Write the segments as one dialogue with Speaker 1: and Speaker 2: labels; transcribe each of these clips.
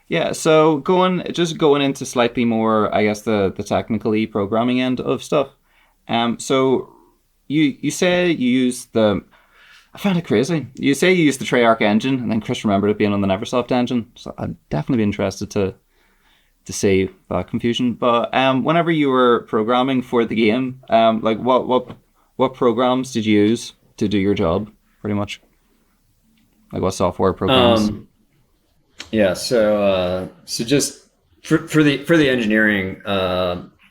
Speaker 1: Yeah, so going into slightly more, I guess the technically programming end of stuff. So you say you use the I found it crazy. You say you use the Treyarch engine, and then Chris remembered it being on the Neversoft engine. So I'd definitely be interested to see that confusion. But whenever you were programming for the game, like what programs did you use to do your job? Pretty much, like what software programs?
Speaker 2: Um, yeah, so just for the engineering,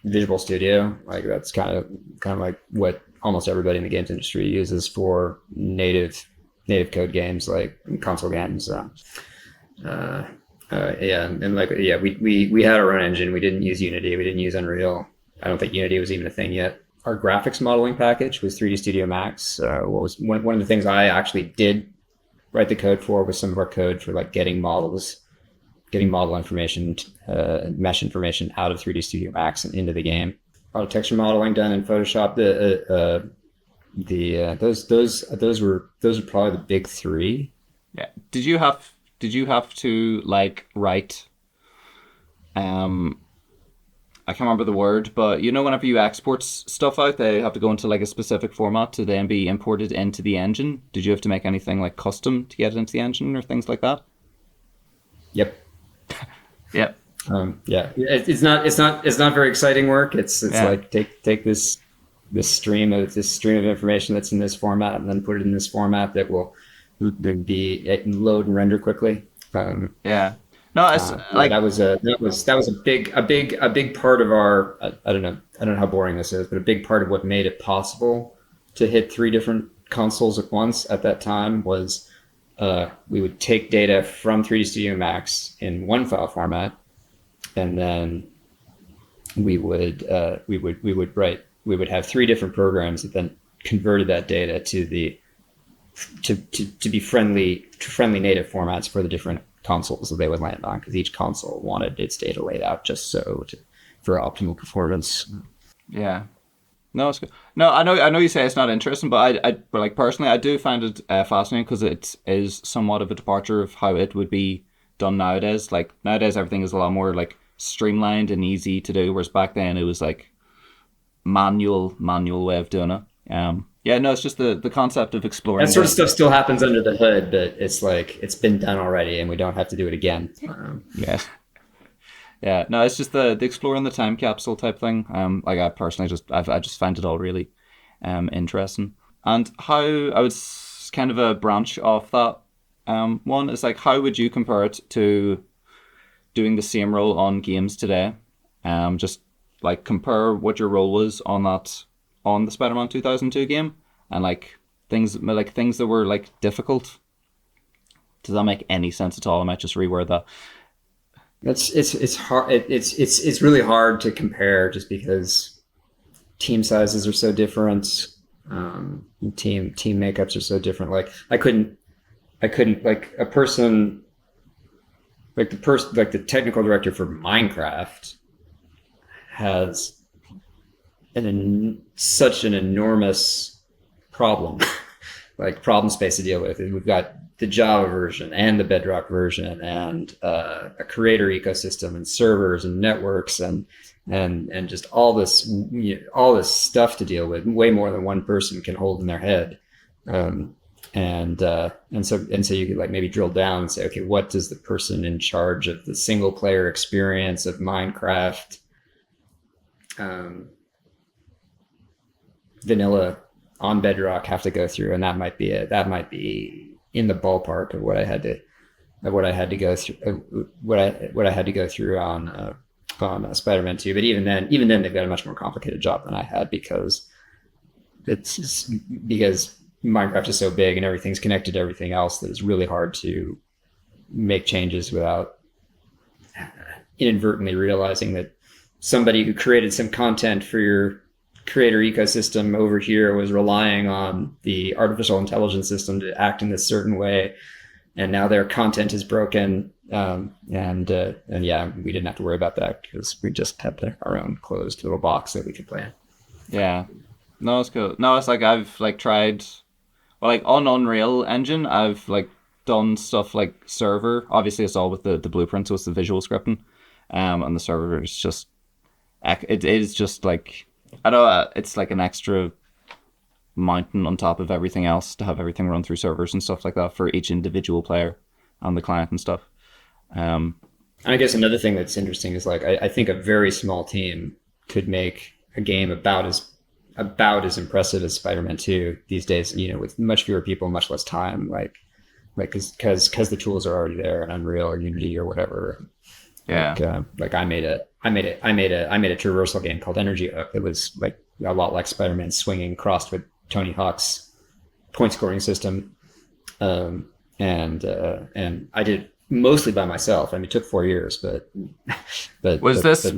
Speaker 2: Visual Studio, like that's kind of like what almost everybody in the games industry uses for native code games, like console games. Uh, yeah, and like yeah, we had our own engine. We didn't use Unity. We didn't use Unreal. I don't think Unity was even a thing yet. Our graphics modeling package was 3D Studio Max. What was one of the things I actually did write the code for was some of our code for like getting model information, mesh information out of 3D Studio Max and into the game. A lot of texture modeling done in Photoshop. Those are probably the big three.
Speaker 1: Yeah. Did you have to like write um I can't remember the word, but whenever you export stuff out, they have to go into like a specific format to then be imported into the engine. Did you have to make anything like custom to get it into the engine or things like that?
Speaker 2: Yep.
Speaker 1: Yep.
Speaker 2: Yeah. It's not very exciting work. It's
Speaker 1: Yeah.
Speaker 2: like take this stream of information that's in this format and then put it in this format that will be it can load and render quickly.
Speaker 1: Yeah. No, it's
Speaker 2: Yeah,
Speaker 1: like
Speaker 2: that was a big part of our. I don't know how boring this is, but a big part of what made it possible to hit three different consoles at once at that time was we would take data from 3D Studio Max in one file format, and then we would have three different programs that then converted that data to be friendly native formats for the different consoles that they would land on, because each console wanted its data laid out just for optimal performance.
Speaker 1: yeah. No, it's good. No, I know you say it's not interesting, but but like personally, I do find it fascinating because it is somewhat of a departure of how it would be done nowadays. Like nowadays, everything is a lot more like streamlined and easy to do, whereas back then it was like manual way of doing it. Yeah, no, it's just the concept of
Speaker 2: That
Speaker 1: exploring
Speaker 2: sort of
Speaker 1: the
Speaker 2: stuff still happens under the hood, but it's like it's been done already, and we don't have to do it again.
Speaker 1: yeah. Yeah, no, it's just the exploring the time capsule type thing. Like I personally I just find it all really, interesting. And how I would kind of a branch off that, one is like how would you compare it to doing the same role on games today? Just like compare what your role was on the Spider-Man 2002 game, and things that were like difficult. Does that make any sense at all? I might just reword that.
Speaker 2: It's hard. It's really hard to compare just because team sizes are so different. Team makeups are so different. Like I couldn't like a person like the technical director for Minecraft has such an enormous problem like problem space to deal with. We've got the Java version and the Bedrock version and a creator ecosystem and servers and networks and just all this stuff to deal with, way more than one person can hold in their head. Um, and so you could like maybe drill down and say, okay, what does the person in charge of the single player experience of Minecraft um, vanilla on Bedrock have to go through? And that might be in the ballpark of what I had to go through, what I had to go through on Spider-Man 2. But even then, they've got a much more complicated job than I had, because Minecraft is so big and everything's connected to everything else that it's really hard to make changes without inadvertently realizing that somebody who created some content for your creator ecosystem over here was relying on the artificial intelligence system to act in this certain way, and now their content is broken. And yeah, we didn't have to worry about that because we just had our own closed little box that we could play in.
Speaker 1: Yeah. No, it's cool. No, it's like I've like tried, well, like on Unreal Engine, I've like done stuff like server. Obviously, it's all with the blueprint, so it's the visual scripting. And the server is just it is just like I don't know, it's like an extra mountain on top of everything else to have everything run through servers and stuff like that for each individual player and the client and stuff.
Speaker 2: I guess another thing that's interesting is like I think a very small team could make a game about as impressive as Spider-Man 2 these days. You know, with much fewer people, much less time. Like because the tools are already there in Unreal or Unity or whatever.
Speaker 1: Yeah.
Speaker 2: Like I made a traversal game called Energy Hook that was like a lot like Spider-Man swinging crossed with Tony Hawk's point scoring system. And I did mostly by myself. I mean, it took 4 years, but mostly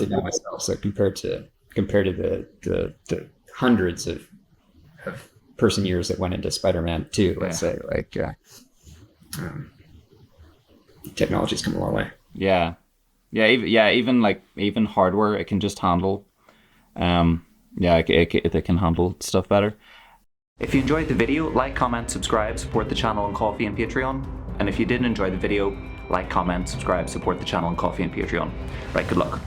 Speaker 2: by myself. So compared to the hundreds of person years that went into Spider-Man 2, let's say, like technology's come a long way.
Speaker 1: Yeah. Even hardware, it can just handle. It can handle stuff better. If you enjoyed the video, like, comment, subscribe, support the channel on Ko-fi and Patreon. And if you didn't enjoy the video, like, comment, subscribe, support the channel on Ko-fi and Patreon. Right, good luck.